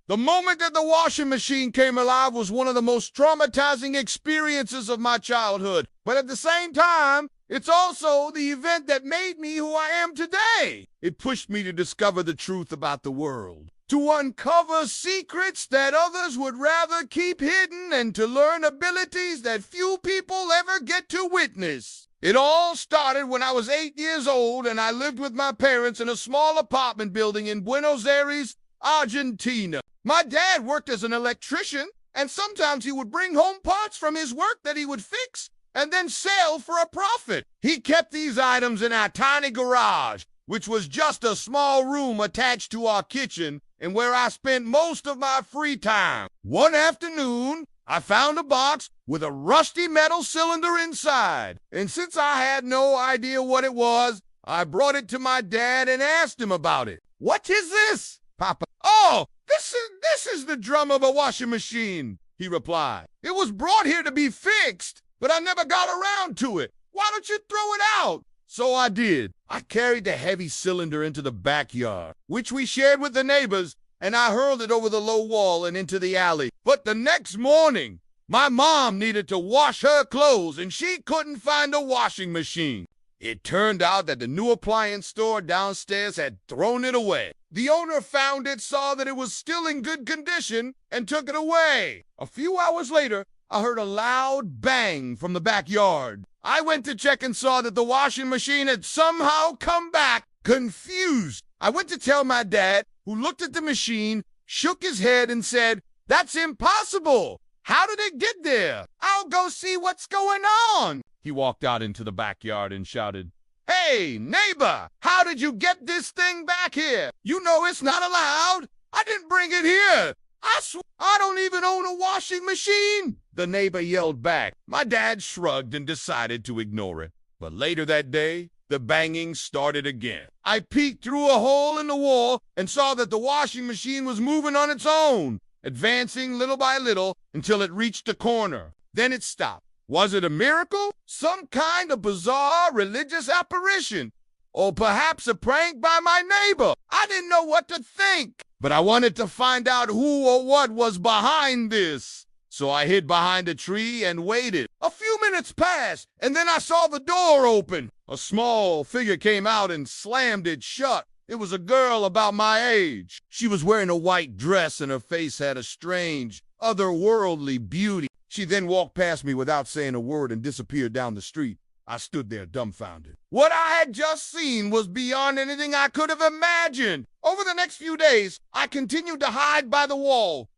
The moment that the washing machine came alive was one of the most traumatizing experiences of my childhood. But at the same time, it's also the event that made me who I am today. It pushed me to discover the truth about the world, to uncover secrets that others would rather keep hidden, and to learn abilities that few people ever get to witness. It all started when I was 8 years old and I lived with my parents in a small apartment building in Buenos Aires, Argentina. My dad worked as an electrician, and sometimes he would bring home parts from his work that he would fix and then sell for a profit. He kept these items in our tiny garage, which was just a small room attached to our kitchen and where I spent most of my free time. One afternoon, I found a box with a rusty metal cylinder inside, and since I had no idea what it was, I brought it to my dad and asked him about it. "What is this, Papa?" "Oh, this is the drum of a washing machine," he replied. "It was brought here to be fixed, but I never got around to it. Why don't you throw it out?" So I did. I carried the heavy cylinder into the backyard, which we shared with the neighbors, and I hurled it over the low wall and into the alley. But the next morning, my mom needed to wash her clothes, and she couldn't find a washing machine. It turned out that the new appliance store downstairs had thrown it away. The owner found it, saw that it was still in good condition, and took it away. A few hours later, I heard a loud bang from the backyard. I went to check and saw that the washing machine had somehow come back. Confused, I went to tell my dad, who looked at the machine, shook his head, and said, "That's impossible. How did it get there? I'll go see what's going on." He walked out into the backyard and shouted, "Hey, neighbor, how did you get this thing back here? You know it's not allowed. I didn't bring it here. I swear I don't even own a washing machine," the neighbor yelled back. My dad shrugged and decided to ignore it. But later that day, the banging started again. I peeked through a hole in the wall and saw that the washing machine was moving on its own, advancing little by little until it reached the corner. Then it stopped. Was it a miracle? Some kind of bizarre religious apparition? Or perhaps a prank by my neighbor? I didn't know what to think, but I wanted to find out who or what was behind this. So I hid behind a tree and waited. A few minutes passed, and then I saw the door open. A small figure came out and slammed it shut. It was a girl about my age. She was wearing a white dress, and her face had a strange, otherworldly beauty. She then walked past me without saying a word and disappeared down the street. I stood there dumbfounded. What I had just seen was beyond anything I could have imagined. Over the next few days, I continued to hide by the wall,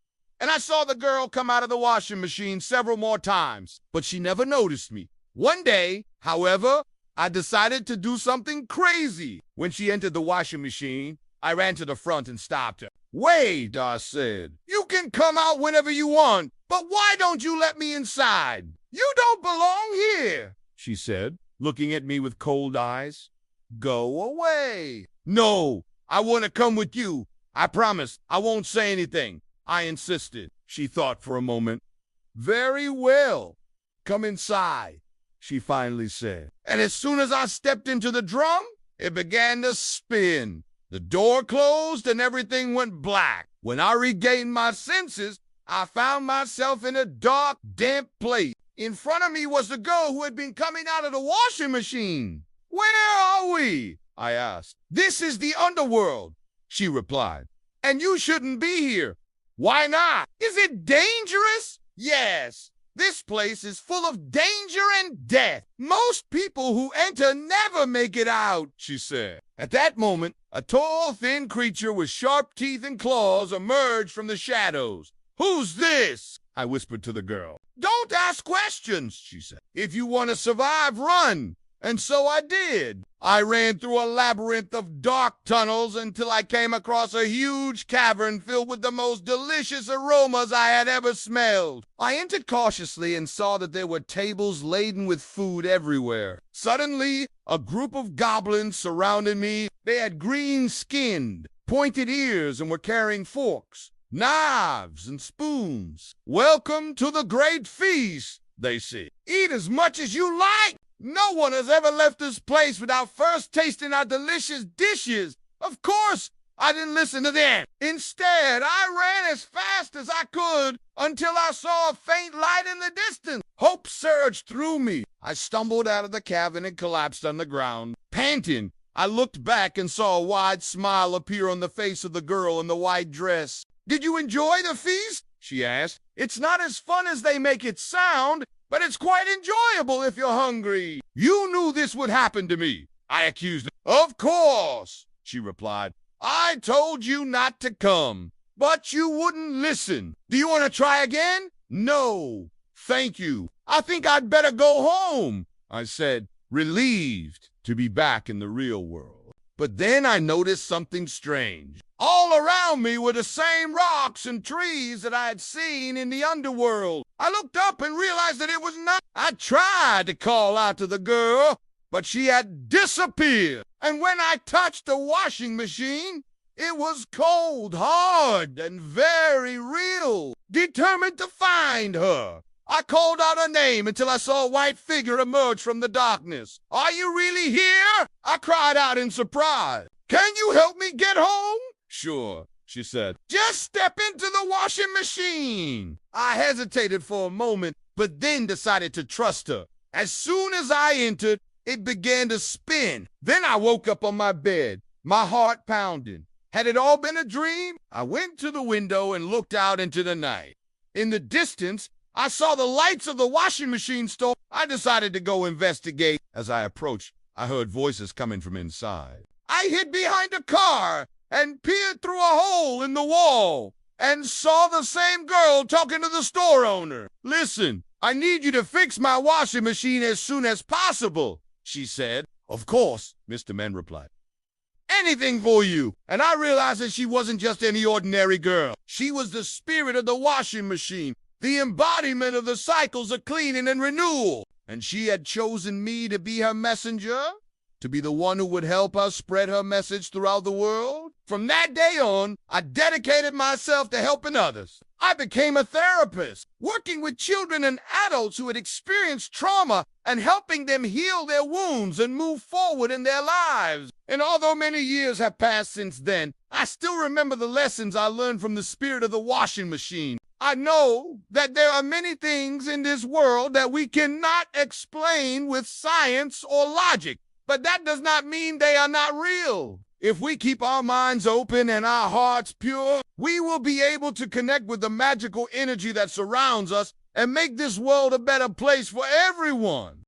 and I saw the girl come out of the washing machine several more times, but she never noticed me. One day, however, I decided to do something crazy. When she entered the washing machine, I ran to the front and stopped her. "Wait," I said. "You can come out whenever you want, but why don't you let me inside? You don't belong here," she said, looking at me with cold eyes. "Go away." "No, I want to come with you. I promise I won't say anything," I insisted. She thought for a moment. "Very well. Come inside," she finally said. And as soon as I stepped into the drum, it began to spin. The door closed and everything went black. When I regained my senses, I found myself in a dark, damp place. In front of me was the girl who had been coming out of the washing machine. "Where are we?" I asked. "This is the underworld," she replied. "And you shouldn't be here." "Why not? Is it dangerous?" "Yes. This place is full of danger and death. Most people who enter never make it out," she said. At that moment, a tall, thin creature with sharp teeth and claws emerged from the shadows. "Who's this?" I whispered to the girl. "Don't ask questions," she said. "If you want to survive, run." And so I did. I ran through a labyrinth of dark tunnels until I came across a huge cavern filled with the most delicious aromas I had ever smelled. I entered cautiously and saw that there were tables laden with food everywhere. Suddenly, a group of goblins surrounded me. They had green-skinned, pointed ears and were carrying forks, knives, and spoons. "Welcome to the great feast," they said. "Eat as much as you like. No one has ever left this place without first tasting our delicious dishes. Of course, I didn't listen to them. Instead, I ran as fast as I could until I saw a faint light in the distance. Hope surged through me. I stumbled out of the cabin and collapsed on the ground. Panting, I looked back and saw a wide smile appear on the face of the girl in the white dress. "Did you enjoy the feast?" she asked. "It's not as fun as they make it sound, but it's quite enjoyable if you're hungry." "You knew this would happen to me," I accused her. "Of course," she replied. "I told you not to come, but you wouldn't listen. Do you want to try again?" "No, thank you. I think I'd better go home," I said, relieved to be back in the real world. But then I noticed something strange. All around me were the same rocks and trees that I had seen in the underworld. I looked up and realized that it was not. I tried to call out to the girl, but she had disappeared. And when I touched the washing machine, it was cold, hard, and very real. Determined to find her, I called out her name until I saw a white figure emerge from the darkness. "Are you really here?" I cried out in surprise. "Can you help me get home?" "Sure," she said. "Just step into the washing machine." I hesitated for a moment, but then decided to trust her. As soon as I entered, it began to spin. Then I woke up on my bed, my heart pounding. Had it all been a dream? I went to the window and looked out into the night. In the distance, I saw the lights of the washing machine store. I decided to go investigate. As I approached, I heard voices coming from inside. I hid behind a car and peered through a hole in the wall and saw the same girl talking to the store owner. "Listen, I need you to fix my washing machine as soon as possible," she said. "Of course," Mr. Men replied. "Anything for you." And I realized that she wasn't just any ordinary girl. She was the spirit of the washing machine, the embodiment of the cycles of cleaning and renewal. And she had chosen me to be her messenger, to be the one who would help her spread her message throughout the world. From that day on, I dedicated myself to helping others. I became a therapist, working with children and adults who had experienced trauma and helping them heal their wounds and move forward in their lives. And although many years have passed since then, I still remember the lessons I learned from the spirit of the washing machine. I know that there are many things in this world that we cannot explain with science or logic, but that does not mean they are not real. If we keep our minds open and our hearts pure, we will be able to connect with the magical energy that surrounds us and make this world a better place for everyone.